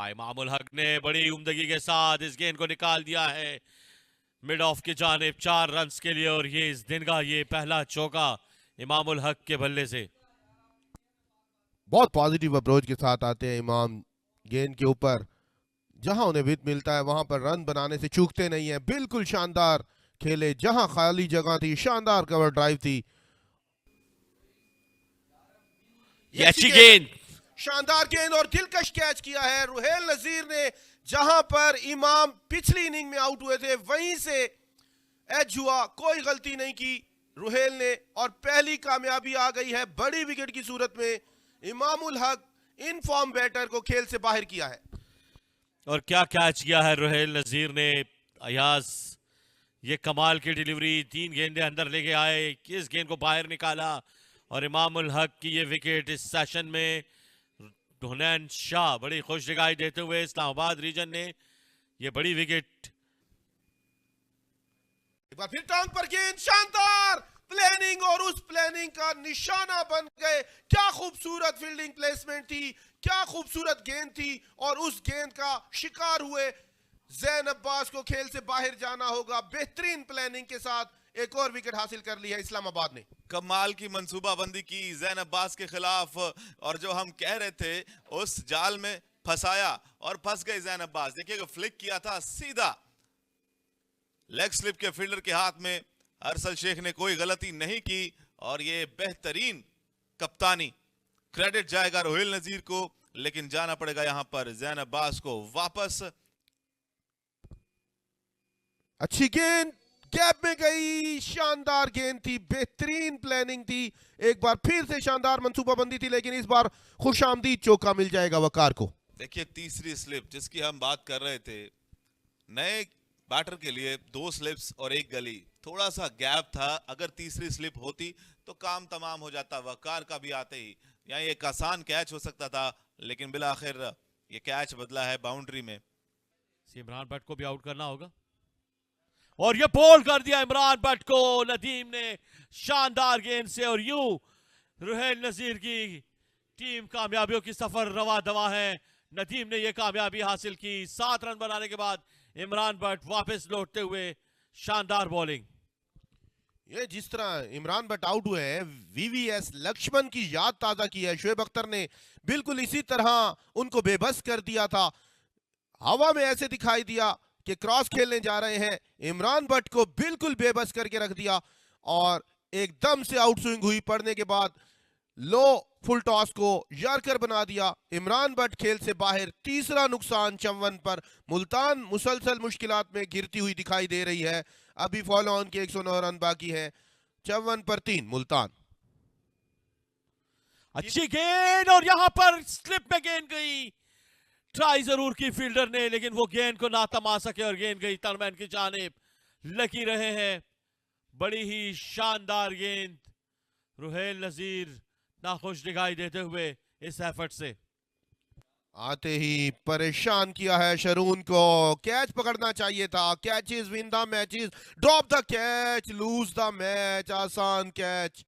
इमामुल हक ने बड़ी उम्दगी के साथ इस गेंद को निकाल दिया है मिड ऑफ की जानिब 4 रन्स के लिए, और ये इस दिन का ये पहला चौका इमामुल हक के बल्ले से। बहुत पॉजिटिव अप्रोच के साथ आते हैं इमाम गेंद के ऊपर, जहां उन्हें विद मिलता है वहां पर रन बनाने से चूकते नहीं है। बिल्कुल शानदार खेले, जहां खाली जगह थी शानदार कवर ड्राइव थी। ये अच्छी गेंद, शानदार गेंद और दिलकश कैच किया है रुहेल नजीर ने। जहां पर इमाम पिछली इनिंग में आउट हुए थे वहीं से एज हुआ, कोई गलती नहीं की रुहेल ने, और पहली कामयाबी आ गई है बड़ी विकेट की सूरत में। Imamul Haq in form batter को खेल से बाहर किया है। और क्या कैच किया है रुहेल नजीर ने। अयाज ये कमाल की डिलीवरी, 3 गेंदे अंदर लेके आए, किस गेंद को बाहर निकाला, और इमामुल हक की ये विकेट इस सेशन में हुनैन शाह बड़ी खुश दिखाई देते हुए इस्लामाबाद रीजन ने ये बड़ी विकेट। एक बार फिर टांग पर गेंद, शानदार प्लानिंग, और उस प्लानिंग का निशाना बन गए। क्या खूबसूरत फील्डिंग प्लेसमेंट थी, क्या खूबसूरत गेंद थी, और उस गेंद का शिकार हुए जैन अब्बास को खेल से बाहर जाना होगा। बेहतरीन प्लानिंग के साथ एक और विकेट हासिल कर ली है इस्लामाबाद ने। कमाल की मंसूबाबंदी की जैन अब्बास के खिलाफ, और जो हम कह रहे थे उस जाल में फंसाया और फंस गए जैन अब्बास। देखिए फ्लिक किया था सीधा लेग स्लिप के फील्डर के हाथ में। अरसल शेख ने कोई गलती नहीं की, और ये बेहतरीन कप्तानी, क्रेडिट जाएगा रोहिल नजीर को, लेकिन जाना पड़ेगा यहां पर जैन अब्बास को वापस। अच्छी गेंद गैप में गई, शानदार गेंद थी, बेहतरीन प्लानिंग थी, एक बार फिर से शानदार मंसूबाबंदी थी, लेकिन इस बार खुशामदीद चौका मिल जाएगा वकार को। देखिए तीसरी स्लिप जिसकी हम बात कर रहे थे, नए बैटर के लिए 2 स्लिप्स और 1 गली, थोड़ा सा गैप था। अगर तीसरी स्लिप होती तो काम तमाम हो जाता। वकार का भी आते ही यहाँ एक आसान कैच हो सकता था, लेकिन बिल आखिर ये कैच बदला है बाउंड्री में। इमरान भट्ट को भी आउट करना होगा, और ये बॉल कर दिया इमरान भट्ट को नदीम ने शानदार गेंद से, और यूं रुहेल नजीर की टीम कामयाबियों की सफर रवा दवा है। नदीम ने यह कामयाबी हासिल की 7 रन बनाने के बाद। इमरान भट्ट वापस लौटते हुए शानदार बॉलिंग। ये जिस तरह इमरान भट्ट आउट हुए हैं, वीवीएस लक्ष्मण की याद ताजा की है शोएब अख्तर ने। बिल्कुल इसी तरह उनको बेबस कर दिया था, हवा में ऐसे दिखाई दिया कि क्रॉस खेलने जा रहे हैं। इमरान भट्ट को बिल्कुल बेबस करके रख दिया, और एकदम से आउट स्विंग हुई पड़ने के बाद लो फुल टॉस को यार्कर बना दिया। इमरान भट्ट खेल से बाहर, तीसरा नुकसान 54 पर। मुल्तान मुसलसल मुश्किलात में गिरती हुई दिखाई दे रही है। अभी फॉलो ऑन के 109 रन बाकी है। 54 पर 3 मुल्तान। अच्छी गेंद, और यहां पर स्लिप में गेंद गई। ट्राई जरूर की फील्डर ने, लेकिन वो गेंद को ना थमा सके, और गेंद गई टर्नमैन की जानिब। लगी रहे हैं, बड़ी ही शानदार गेंद। रुहेल नजीर नाखुश दिखाई देते हुए इस एफर्ट से। आते ही परेशान किया है शरून को। कैच पकड़ना चाहिए था। Catches win the matches, drop the catch lose the match. आसान कैच।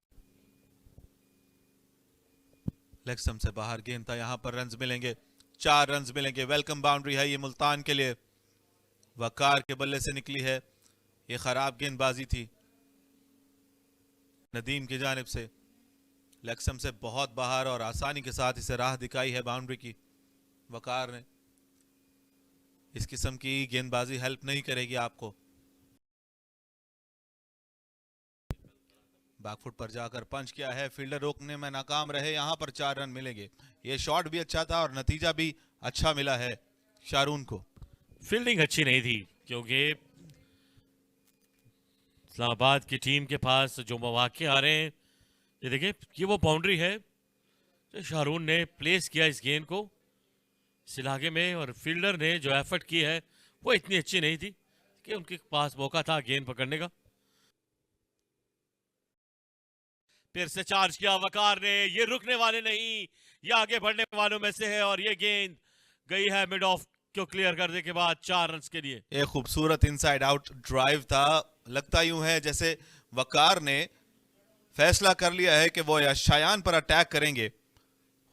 लेग स्टंप से बाहर गेंद था, यहां पर रन्स मिलेंगे, 4 रन्स मिलेंगे। वेलकम बाउंड्री है ये मुल्तान के लिए। वकार के बल्ले से निकली है, ये खराब गेंदबाजी थी नदीम की जानिब से। लेग स्टंप से बहुत बाहर, और आसानी के साथ इसे राह दिखाई है बाउंड्री की वकार ने। इस किस्म की गेंदबाजी हेल्प नहीं करेगी आपको। बैकफुट पर जाकर पंच किया है, फील्डर रोकने में नाकाम रहे। यहां पर 4 रन मिलेंगे। ये शॉट भी अच्छा था, और नतीजा भी अच्छा मिला है शारून को। फील्डिंग अच्छी नहीं थी, क्योंकि इस्लामाबाद की टीम के पास जो मौके आ रहे हैं, ये देखिए ये वो बाउंड्री है जो शारून ने प्लेस किया इस गेंद को इस इलाके में, और फील्डर ने जो एफर्ट की है वो इतनी अच्छी नहीं थी कि उनके पास मौका था गेंद पकड़ने का। फिर से चार्ज किया वकार ने, ये रुकने वाले नहीं, ये आगे बढ़ने वालों में से है, और ये गेंद गई है मिड ऑफ को क्लियर करने के बाद 4 रन के लिए। एक खूबसूरत इनसाइड आउट ड्राइव था। लगता यूं है जैसे वकार ने फैसला कर लिया है कि वो या शायान पर अटैक करेंगे।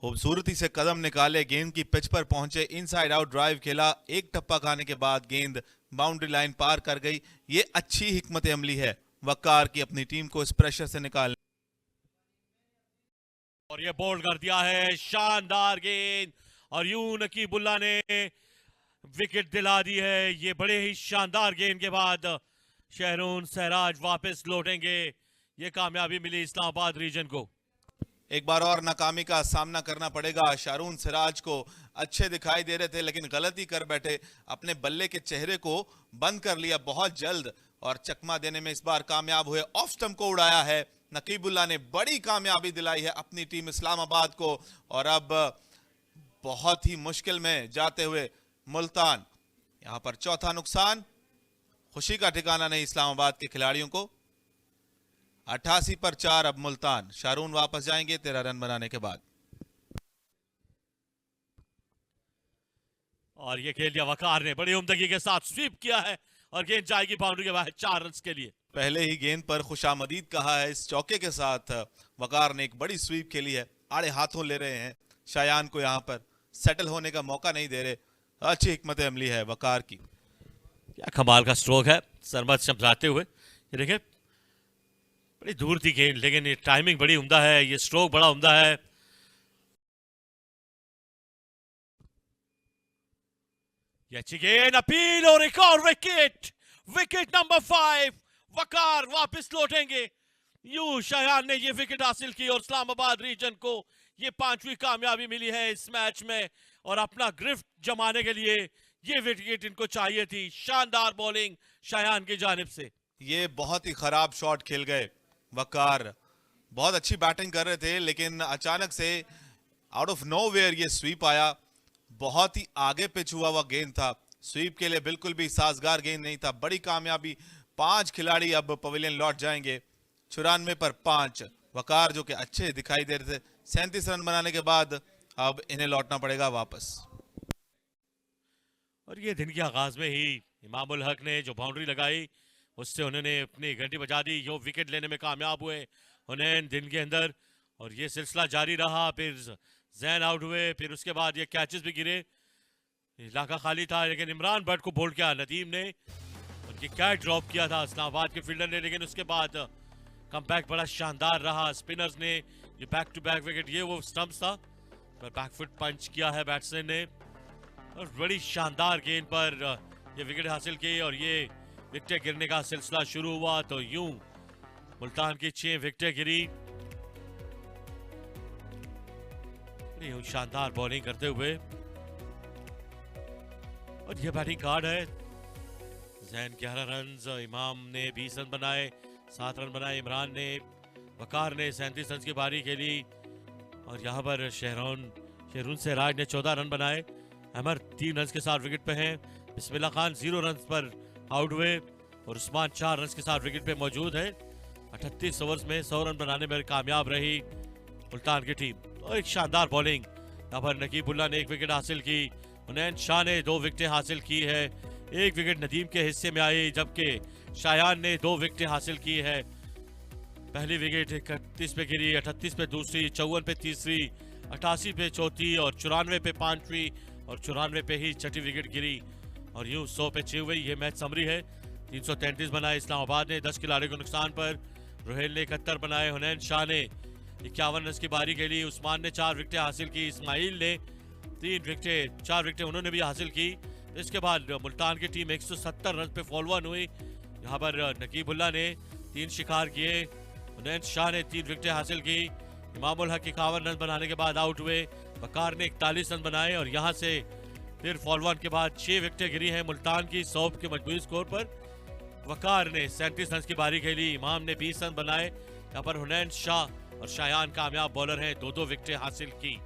खूबसूरती से कदम निकाले, गेंद की पिच पर पहुंचे, इनसाइड आउट ड्राइव खेला, एक टप्पा खाने के बाद गेंद बाउंड्री लाइन पार कर गई। ये अच्छी हिकमत अमली है वकार की अपनी टीम को इस प्रेशर से निकालने। और ये बोल्ड कर दिया है, शानदार गेंद, और यूं नकीबुल्ला ने विकेट दिला दी है। ये बड़े ही शानदार गेंद के बाद शहरून सहराज वापस लौटेंगे। ये कामयाबी मिली इस्लामाबाद रीजन को। एक बार और नाकामी का सामना करना पड़ेगा। शारून सिराज को अच्छे दिखाई दे रहे थे लेकिन गलती कर बैठे, अपने बल्ले के चेहरे को बंद कर लिया बहुत जल्द और चकमा देने में इस बार कामयाब हुए। ऑफ स्टंप को उड़ाया है। नकीबुल्ला ने बड़ी कामयाबी दिलाई है अपनी टीम इस्लामाबाद को। और अब बहुत ही मुश्किल में जाते हुए मुल्तान, यहां पर चौथा नुकसान। खुशी का ठिकाना नहीं इस्लामाबाद के खिलाड़ियों को। 88 पर 4 अब मुल्तान। शारून वापस जाएंगे 13 रन बनाने के बाद। और ये खेल दिया वकार ने, बड़ी उम्दगी के साथ स्वीप किया है और गेंद जाएगी बाउंड्री के बाहर 4 रन के लिए। पहले ही गेंद पर खुशामदीद कहा है। इस चौके के साथ वकार ने एक बड़ी स्वीप खेली है। आड़े हाथों ले रहे हैं शायान को, यहां पर सेटल होने का मौका नहीं दे रहे। अच्छी हिकमत अमली है वकार की। क्या कमाल का स्ट्रोक है, सरमत समझाते हुए। ये देखें, बड़ी दूर थी गेंद लेकिन ये टाइमिंग बड़ी उम्दा है, ये स्ट्रोक बड़ा उम्दा है। ये अच्छी गेंद, अपील और एक और विकेट। Wicket number 5। वकार वापस लौटेंगे। यूं शायान ने ये विकेट हासिल की और इस्लामाबाद रीजन को ये 5वीं कामयाबी मिली है इस मैच में। और अपना गिरफ्त जमाने के लिए ये विकेट इनको चाहिए थी। शानदार बॉलिंग शायान की जानिब से। ये बहुत ही खराब शॉट खेल गए वकार। बहुत अच्छी बैटिंग कर रहे थे लेकिन अचानक से आउट ऑफ नोवेयर ये स्वीप आया। बहुत ही आगे पिच हुआ हुआ गेंद था, स्वीप के लिए बिल्कुल भी साजगार गेंद नहीं था। बड़ी कामयाबी। 5 खिलाड़ी अब पवेलियन लौट जाएंगे। 94 पर 5 वकार जो कि अच्छे दिखाई दे रहे थे। 37 रन बनाने के बाद अब इन्हें लौटना पड़ेगा वापस। और ये दिन के आगाज में ही इमामुल हक ने जो बाउंड्री लगाई उससे उन्होंने अपनी घंटी बजा दी। जो विकेट लेने में कामयाब हुए उन्हें दिन के अंदर, और ये सिलसिला जारी रहा। फिर जैन आउट हुए, फिर उसके बाद ये कैचेस भी गिरे। इलाका खाली था लेकिन इमरान भट्ट को बोल्ड किया नदीम ने। उनकी कैच ड्रॉप किया था इस्लामाबाद के फील्डर ने, लेकिन उसके बाद कमबैक बड़ा शानदार रहा स्पिनर्स ने। ये बैक टू बैक विकेट, ये वो स्टंप्स था पर बैकफुट पंच किया है बैट्समैन ने और बड़ी शानदार गेंद पर ये विकेट हासिल की। और ये विकेट गिरने का सिलसिला शुरू हुआ तो यूं मुल्तान की 6 विकेटें गिरी। यूं शानदार बॉलिंग करते हुए, और ये बैटिंग कार्ड है। जैन 11 रन, इमाम ने 20 रन बनाए, 7 रन बनाए इमरान ने। वकार ने 37 रन की बारी खेली और यहाँ पर शहरून सहराज ने 14 रन बनाए। अमर 3 रन के साथ विकेट पे हैं। बिस्मिल्लाह खान 0 रन पर आउट हुए और उस्मान 4 रन के साथ विकेट पे मौजूद है। 38 ओवर्स में 100 रन बनाने में कामयाब रही मुल्तान की टीम। और एक शानदार बॉलिंग, यहाँ पर नकीबुल्ला ने 1 विकेट हासिल की। हुनैन शाह ने 2 विकेटें हासिल की है। 1 विकेट नदीम के हिस्से में आई जबकि शायान ने 2 विकेटें हासिल की है। पहली विकेट 31 पे गिरी, 38 पे दूसरी, 54 पे तीसरी, 88 पे चौथी और 94 पे 5वीं और 94 पे ही 6ठी विकेट गिरी। और यूं 100 पे 6 हुई। ये मैच समरी है। 333 बनाए इस्लामाबाद ने 10 खिलाड़ियों को नुकसान पर। रोहेल ने 71 बनाए। हुनैन शाह ने 51 रन की बारी खेली। उस्मान ने 4 विकेटें हासिल की। इस्माइल ने 4 विकेटें उन्होंने भी हासिल की। इसके बाद मुल्तान की टीम 170 रन पे फॉल वन हुई। यहाँ पर नकीबुल्ला ने 3 शिकार किए। हुनैन शाह ने 3 विकेटें हासिल की। इमामुल हक 51 रन बनाने के बाद आउट हुए। वकार ने 41 रन बनाए और यहाँ से फिर फॉल वन के बाद 6 विकेटें गिरी हैं मुल्तान की 100 के मजबूरी स्कोर पर। वकार ने 37 रन की बारी खेली। इमाम ने 20 रन बनाए। यहाँ पर हुनैन शाह और शायान कामयाब बॉलर हैं, 2-2 विकेटें हासिल की।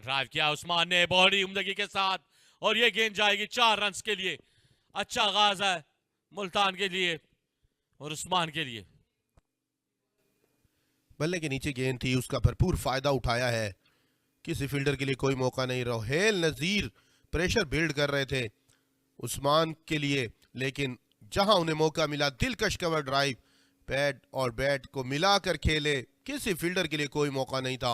ड्राइव किया उस्मान ने बड़ी उम्दगी के साथ और ये गेंद जाएगी 4 रन के लिए। अच्छा आगाज है मुल्तान के लिए और उस्मान के लिए। बल्ले के नीचे गेंद थी, उसका भरपूर फायदा उठाया है। किसी फील्डर के लिए कोई मौका नहीं। रोहेल नजीर प्रेशर बिल्ड कर रहे थे उस्मान के लिए, लेकिन जहां उन्हें मौका मिला दिलकश कवर ड्राइव, पैड और बैट को मिलाकर खेले। किसी फील्डर के लिए कोई मौका नहीं था।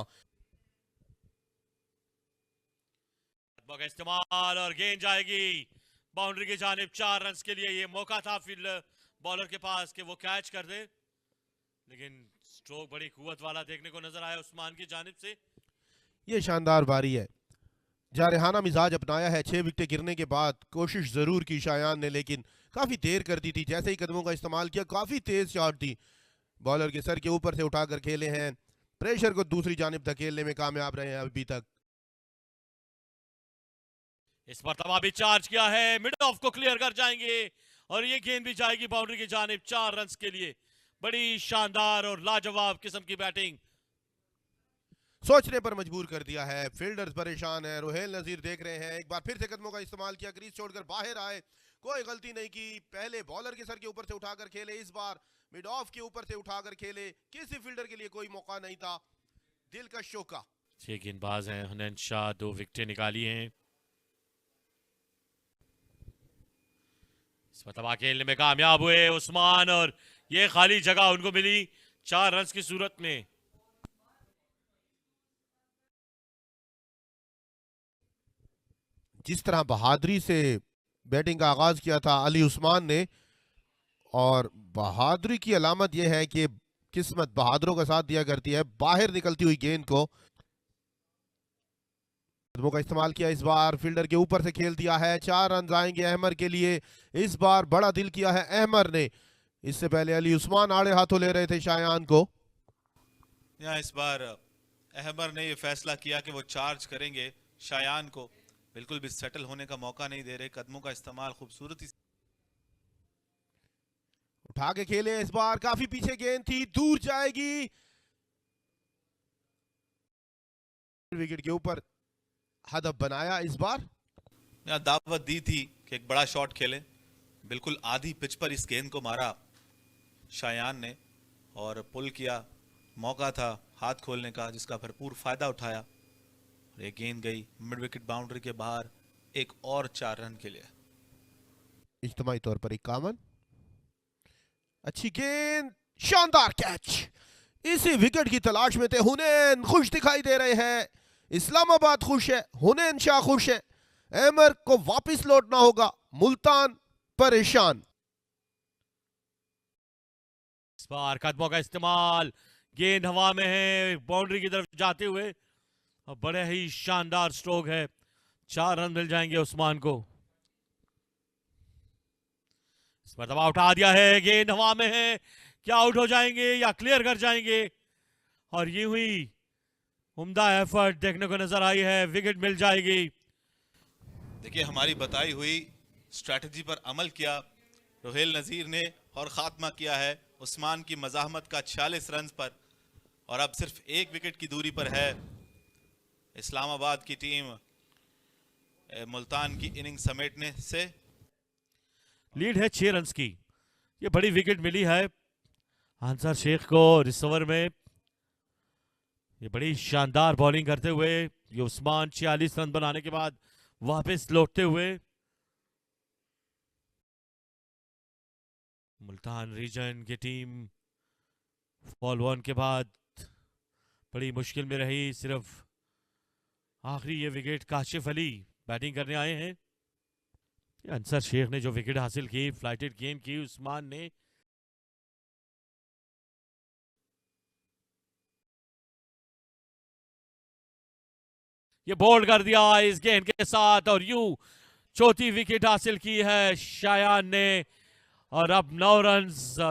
का इस्तेमाल और गेंद जाएगी बाउंड्री की जानिब 4 रन के लिए। ये मौका था फील्डर बॉलर के पास कि वो कैच कर दे, लेकिन स्ट्रोक बड़ी कुव्वत वाला देखने को नजर आया उस्मान की जानिब से। ये शानदार बारी है। जारहाना मिजाज अपनाया है। 6 विकेटें गिरने के बाद कोशिश जरूर की शायान ने, लेकिन काफी देर कर दी थी। जैसे ही कदमों का इस्तेमाल किया, काफी तेज शॉट थी, बॉलर के सर के ऊपर से उठाकर खेले हैं। प्रेशर को दूसरी जानिब धकेलने में कामयाब रहे हैं अभी तक। इस मरतबा भी चार्ज किया है, मिड ऑफ को क्लियर कर जाएंगे और ये गेंद भी जाएगी बाउंड्री की जानिब 4 रन के लिए। बड़ी शानदार और लाजवाब किस्म की बैटिंग। सोचने पर मजबूर कर दिया है। फील्डर्स परेशान है। रोहेल नजीर देख रहे हैं, एक बार फिर से कदमों का इस्तेमाल किया, क्रीज छोड़कर बाहर आए, कोई गलती नहीं की। पहले बॉलर के सर के ऊपर से उठाकर खेले, इस बार मिड ऑफ के ऊपर से उठाकर खेले। किसी फील्डर के लिए कोई मौका नहीं था। दिलकश शौका। 6 गेंदबाज हैं, हनन शाह 2 विकेटें निकाली हैं। इस मरतबा खेलने में कामयाब हुए उस्मान और ये खाली जगह उनको मिली 4 रन की सूरत में। जिस तरह बहादुरी से बैटिंग का आगाज किया था अली उस्मान ने, और बहादुरी की अलामत यह है कि किस्मत बहादुरों का साथ दिया करती है। बाहर निकलती हुई गेंद को कदमों का इस्तेमाल किया, इस बार फील्डर के ऊपर से खेल दिया है। 4 रन आएंगे अहमर के लिए। इस बार बड़ा दिल किया है अहमर ने। इससे पहले अली उस्मान आड़े हाथों ले रहे थे शायान को। यहाँ इस बार अहमर ने ये फैसला किया कि वो चार्ज करेंगे शायान को, बिल्कुल भी सेटल होने का मौका नहीं दे रहे। कदमों का इस्तेमाल खूबसूरती उठा के खेले, इस बार काफी पीछे गेंद थी, दूर जाएगी। विकेट के ऊपर हदफ बनाया। इस बार यहाँ दावत दी थी कि एक बड़ा शॉट खेले। बिल्कुल आधी पिच पर इस गेंद को मारा शायान ने और पुल किया। मौका था हाथ खोलने का, जिसका भरपूर फायदा उठाया। ये गेंद गई मिड विकेट बाउंड्री के बाहर, एक और 4 रन के लिए। इज्तिमाई तौर पर 51। अच्छी गेंद, शानदार कैच। इसी विकेट की तलाश में थे। हुनैन खुश दिखाई दे रहे हैं। इस्लामाबाद खुश है, हुनैन शाह खुश है। अहमर को वापस लौटना होगा। मुल्तान परेशान। इस बार कदमों का इस्तेमाल, गेंद हवा में है बाउंड्री की तरफ जाते हुए और बड़े ही शानदार स्ट्रोक है। 4 रन मिल जाएंगे उस्मान को। इस पर दबाव उठा दिया है, गेंद हवा में है, क्या आउट हो जाएंगे या क्लियर कर जाएंगे। और ये हुई उम्दा एफर्ट देखने को नजर आई है, विकेट मिल जाएगी। देखिए हमारी बताई हुई स्ट्रैटेजी पर अमल किया रोहेल नजीर ने और खात्मा किया है उस्मान की मज़ाहमत का 46 रन पर। और अब सिर्फ 1 विकेट की दूरी पर है इस्लामाबाद की टीम मुल्तान की इनिंग समेटने से। लीड है 6 रन की। ये बड़ी विकेट मिली है अंसर शेख को इस ओवर में। ये बड़ी शानदार बॉलिंग करते हुए ये उस्मान 46 रन बनाने के बाद वापस लौटते हुए मुल्तान रीजन की टीम फॉल 1 के बाद बड़ी मुश्किल में रही। सिर्फ आखिरी ये विकेट काशिफ अली बैटिंग करने आए हैं। अंसर शेख ने जो विकेट हासिल की, फ्लाइटेड गेंद की उस्मान ने। ये बोल्ड कर दिया इस गेंद के साथ और यूं चौथी विकेट हासिल की है शायान ने। और अब 9 रन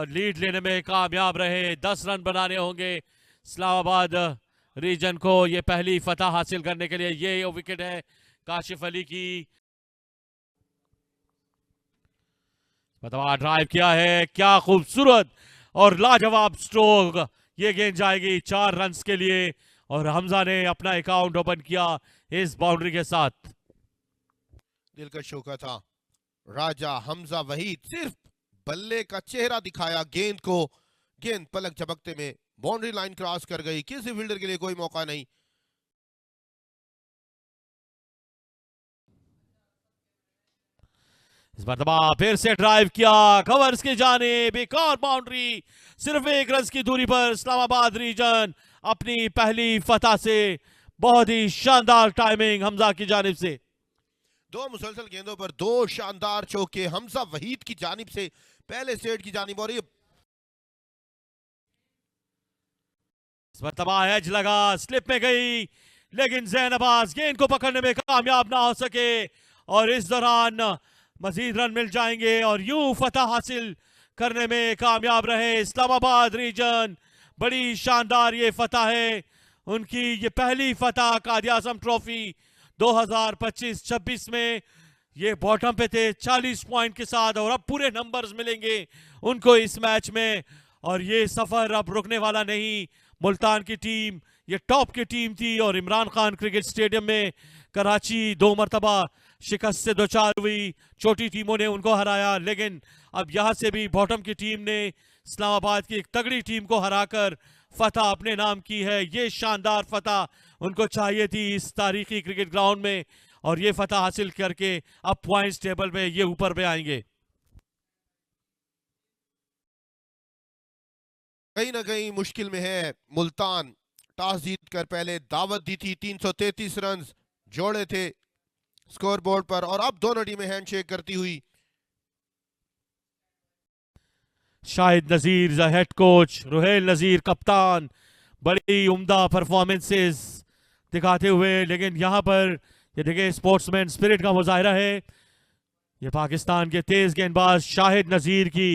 लीड लेने में कामयाब रहे। 10 रन बनाने होंगे इस्लामाबाद रीजन को ये पहली फतह हासिल करने के लिए। ये विकेट है काशिफ अली की। मतलब ड्राइव किया है, क्या खूबसूरत और लाजवाब स्ट्रोक। ये गेंद जाएगी 4 रन के लिए और हमजा ने अपना अकाउंट ओपन किया इस बाउंड्री के साथ। दिलकश शौका था। राजा हमजा वहीद सिर्फ बल्ले का चेहरा दिखाया गेंद को, गेंद पलक झपकते में बाउंड्री लाइन क्रॉस कर गई, किसी फील्डर के लिए कोई मौका नहीं। इस मरतबा फिर से ड्राइव किया, कवर्स की जानिब, एक और बाउंड्री, सिर्फ एक रन की दूरी पर इस्लामाबाद रीजन अपनी पहली फतह से। बहुत ही शानदार टाइमिंग हमजा की जानिब से। दो मुसलसल गेंदों पर दो शानदार चौके हमजा वहीद की जानिब से, पहले सेट की जानिब। और ये इस मरतबा एज लगा, स्लिप में गई, लेकिन ज़ैन अब्बास गेंद को पकड़ने में कामयाब ना हो सके और इस दौरान मजीद रन मिल जाएंगे और यूं फतह हासिल करने में कामयाब रहे इस्लामाबाद रीजन। बड़ी शानदार ये फतह है उनकी, ये पहली फतह कायद आज़म ट्रॉफी 2025-26 में। ये बॉटम पे थे 40 पॉइंट के साथ और अब पूरे नंबर्स मिलेंगे उनको इस मैच में और ये सफर अब रुकने वाला नहीं। मुल्तान की टीम ये टॉप की टीम थी और इमरान खान क्रिकेट स्टेडियम में कराची 2 मरतबा शिकस्त से दोचार हुई, छोटी टीमों ने उनको हराया, लेकिन अब यहां से भी बॉटम की टीम ने इस्लामाबाद की एक तगड़ी टीम को हराकर फतह अपने नाम की है। ये शानदार फतह उनको चाहिए थी इस तारीखी क्रिकेट ग्राउंड में और ये फतह हासिल करके अब पॉइंट्स टेबल में ये ऊपर पे आएंगे। कहीं ना कहीं मुश्किल में है मुल्तान। टॉस जीतकर पहले दावत दी थी, 333 रन जोड़े थे स्कोर बोर्ड पर और अब दोनों टीमें हैंडशेक करती हुई। शाहिद नजीर हेड कोच, रुहेल नजीर कप्तान, बड़ी उम्दा परफॉर्मेंसेस दिखाते हुए, लेकिन यहाँ पर ये देखिए स्पोर्ट्समैन स्पिरिट का मुजाहरा है। ये पाकिस्तान के तेज गेंदबाज शाहिद नजीर की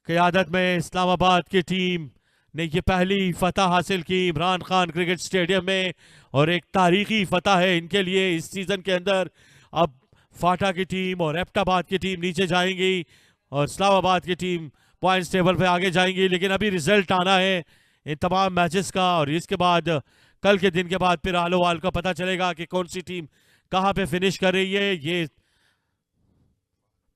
क़यादत में इस्लामाबाद की टीम ने ये पहली फतह हासिल की इमरान खान क्रिकेट स्टेडियम में और एक तारीखी फतह है इनके लिए इस सीज़न के अंदर। अब फाटा की टीम और एबटाबाद की टीम नीचे जाएंगी और इस्लामाबाद की टीम पॉइंट्स टेबल पे आगे जाएंगी, लेकिन अभी रिजल्ट आना है इन तमाम मैचेस का और इसके बाद कल के दिन के बाद फिर आलो वाल का पता चलेगा कि कौन सी टीम कहाँ पे फिनिश कर रही है। ये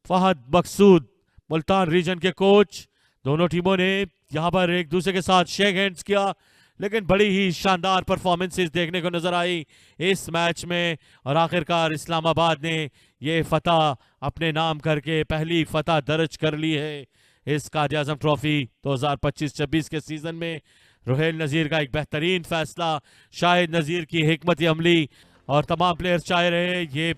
फहद मकसूद मुल्तान रीजन के कोच, दोनों टीमों ने यहाँ पर एक दूसरे के साथ शेक हैंड्स किया, लेकिन बड़ी ही शानदार परफॉर्मेंसेस देखने को नजर आई इस मैच में और आखिरकार इस्लामाबाद ने ये फतह अपने नाम करके पहली फतह दर्ज कर ली है इस कायद आज़म ट्रॉफी 2025-26 के सीजन में। रुहेल नज़ीर का एक बेहतरीन फैसला, शाहिद नज़ीर की हिकमत अमली और तमाम प्लेयर्स चाह रहे ये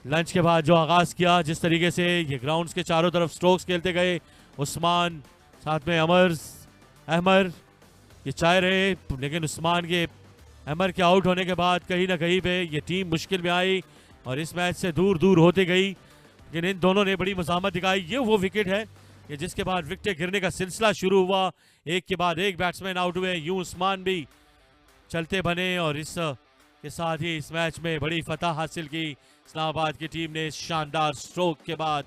लंच के बाद जो आगाज़ किया, जिस तरीके से ये ग्राउंड्स के चारों तरफ स्ट्रोक्स खेलते गए, उस्मान साथ में अहमर ये चाह रहे, लेकिन उस्मान के अहमर के आउट होने के बाद कहीं ना कहीं पे ये टीम मुश्किल में आई और इस मैच से दूर दूर होती गई, लेकिन इन दोनों ने बड़ी मज़ामत दिखाई। ये वो विकेट है कि जिसके बाद विकेट गिरने का सिलसिला शुरू हुआ, एक के बाद एक बैट्समैन आउट हुए, यूं उस्मान भी चलते बने और इस के साथ ही इस मैच में बड़ी फतह हासिल की इस्लामाबाद की टीम ने शानदार स्ट्रोक के बाद।